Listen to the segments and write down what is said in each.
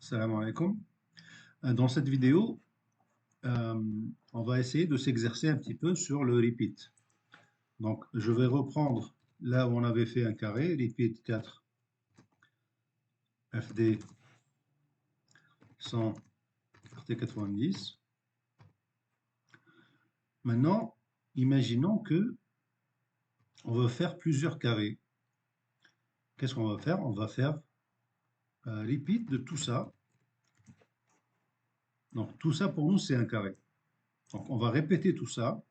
Salam alaikum. Dans cette vidéo, on va essayer de s'exercer un petit peu sur le repeat. Donc, je vais reprendre là où on avait fait un carré, repeat 4, FD 100, RT 90. Maintenant, imaginons que on veut faire plusieurs carrés. Qu'est-ce qu'on va faire? On va faire repeat de tout ça. Donc, tout ça pour nous, c'est un carré. Donc, on va répéter tout ça.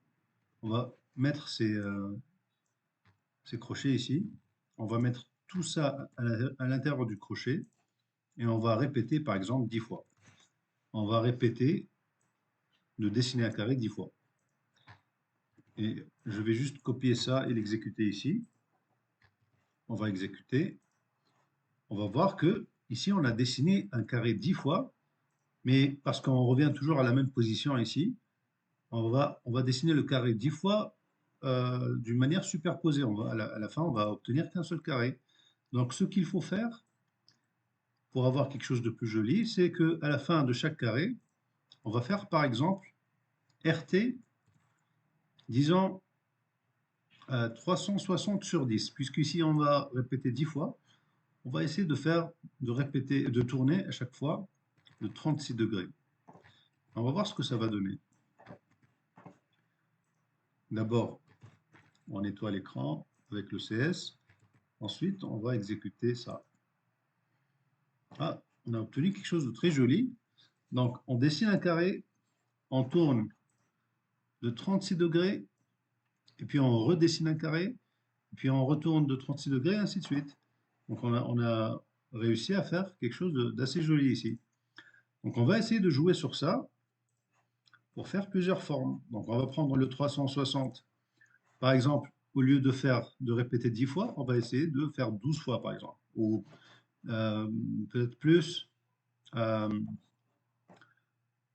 On va mettre ces crochets ici. On va mettre tout ça à l'intérieur du crochet et on va répéter par exemple 10 fois. On va répéter de dessiner un carré 10 fois. Et je vais juste copier ça et l'exécuter ici. On va exécuter. On va voir que ici on a dessiné un carré 10 fois, mais parce qu'on revient toujours à la même position ici, on va dessiner le carré 10 fois d'une manière superposée. À la fin, on va obtenir qu'un seul carré. Donc ce qu'il faut faire pour avoir quelque chose de plus joli, c'est qu'à la fin de chaque carré, on va faire par exemple RT, disons 360 sur 10, puisqu'ici on va répéter 10 fois, on va essayer de tourner à chaque fois de 36 degrés. On va voir ce que ça va donner. D'abord, on nettoie l'écran avec le CS. Ensuite, on va exécuter ça. Ah, on a obtenu quelque chose de très joli. Donc, on dessine un carré, on tourne de 36 degrés, et puis on redessine un carré, et puis on retourne de 36 degrés, et ainsi de suite. Donc, on a réussi à faire quelque chose d'assez joli ici. Donc, on va essayer de jouer sur ça pour faire plusieurs formes. Donc, on va prendre le 360. Par exemple, au lieu de répéter 10 fois, on va essayer de faire 12 fois, par exemple. Ou peut-être plus, euh,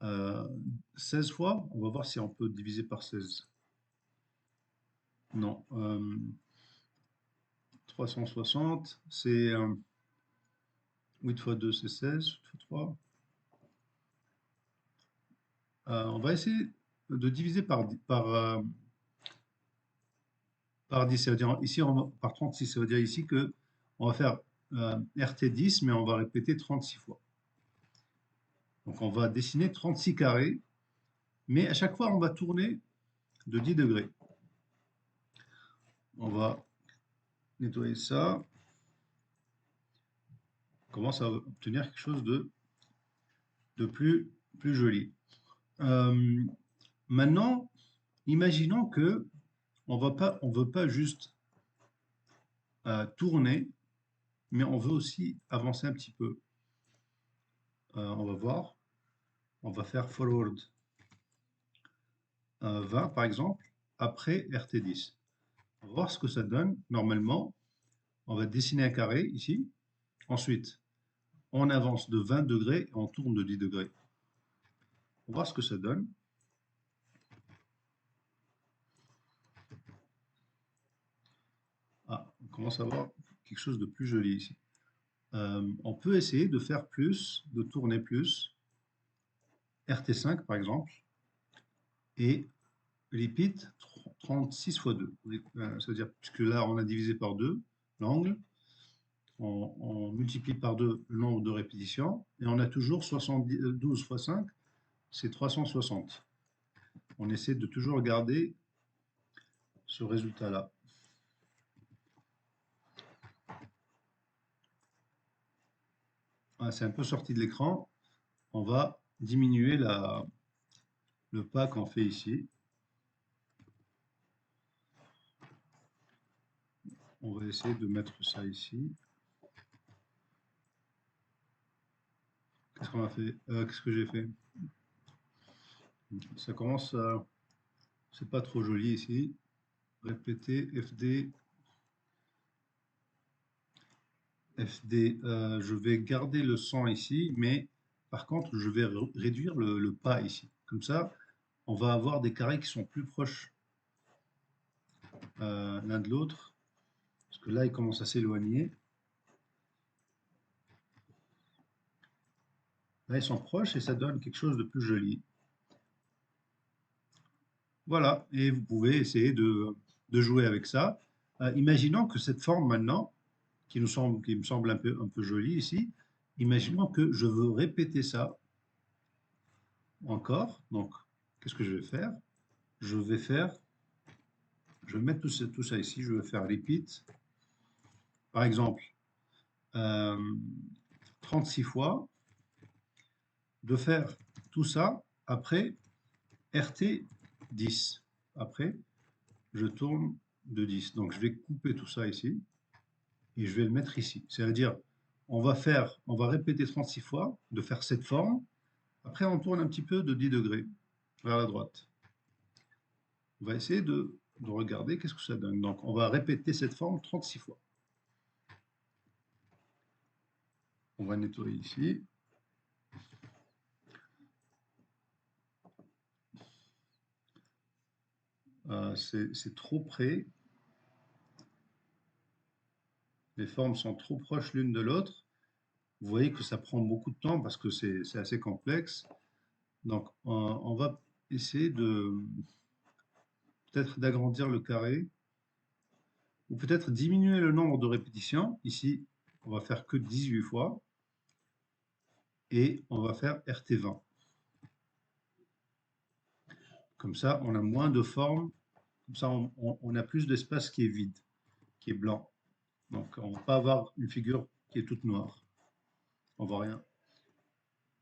euh, 16 fois. On va voir si on peut diviser par 16. Non. 360, c'est 8 fois 2, c'est 16. 8 fois 3. On va essayer de diviser par 10. Ça veut dire ici, par 36. Ça veut dire ici que on va faire RT10, mais on va répéter 36 fois. Donc on va dessiner 36 carrés, mais à chaque fois on va tourner de 10 degrés. On va nettoyer ça. On commence à obtenir quelque chose de plus joli. Euh, Maintenant, imaginons que on veut pas juste tourner, mais on veut aussi avancer un petit peu. On va voir. On va faire forward 20 par exemple, après RT10. On va voir ce que ça donne. Normalement, on va dessiner un carré ici. Ensuite, on avance de 20 degrés et on tourne de 10 degrés. On va voir ce que ça donne. Ah, on commence à voir quelque chose de plus joli ici. On peut essayer de faire plus, de tourner plus. RT5 par exemple. Et repeat 36 fois 2. C'est-à-dire, puisque là on a divisé par 2 l'angle, on multiplie par 2 le nombre de répétitions, et on a toujours 12 fois 5, c'est 360. On essaie de toujours garder ce résultat-là. Ah, c'est un peu sorti de l'écran. On va diminuer le pas qu'on fait ici. On va essayer de mettre ça ici. Qu'est-ce qu'on a fait? Qu'est-ce que j'ai fait? Ça commence à... C'est pas trop joli ici. Répéter FD. FD. Je vais garder le 100 ici, mais par contre, je vais réduire le pas ici. Comme ça, on va avoir des carrés qui sont plus proches l'un de l'autre. Parce que là, ils commencent à s'éloigner. Là, ils sont proches et ça donne quelque chose de plus joli. Voilà, et vous pouvez essayer de jouer avec ça. Imaginons que cette forme maintenant, qui me semble un peu jolie ici, imaginons que je veux répéter ça encore. Donc, qu'est-ce que je vais faire? Je vais faire, je vais mettre tout ça ici, je vais faire repeat. Par exemple, euh, 36 fois, de faire tout ça après RT 10. Après, je tourne de 10. Donc, je vais couper tout ça ici et je vais le mettre ici. C'est-à-dire, on va répéter 36 fois de faire cette forme. Après, on tourne un petit peu de 10 degrés vers la droite. On va essayer de regarder qu'est-ce que ça donne. Donc, on va répéter cette forme 36 fois. On va nettoyer ici. C'est trop près. Les formes sont trop proches l'une de l'autre. Vous voyez que ça prend beaucoup de temps parce que c'est assez complexe. Donc, on va essayer de peut-être d'agrandir le carré ou peut-être diminuer le nombre de répétitions. Ici, on va faire que 18 fois et on va faire RT20. Comme ça, on a moins de formes. Comme ça, on a plus d'espace qui est vide, qui est blanc. Donc, on ne va pas avoir une figure qui est toute noire. On voit rien.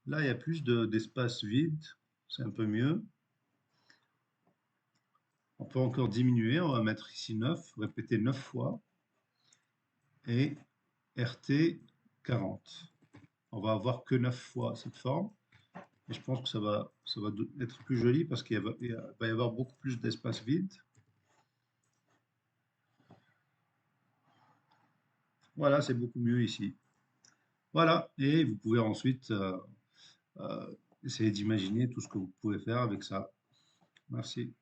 Là, il y a plus d'espace vide. C'est un peu mieux. On peut encore diminuer. On va mettre ici 9, répéter 9 fois. Et RT 40. On va avoir que 9 fois cette forme. Et je pense que ça va être plus joli parce il va y avoir beaucoup plus d'espace vide. Voilà, c'est beaucoup mieux ici. Voilà, et vous pouvez ensuite euh, essayer d'imaginer tout ce que vous pouvez faire avec ça. Merci.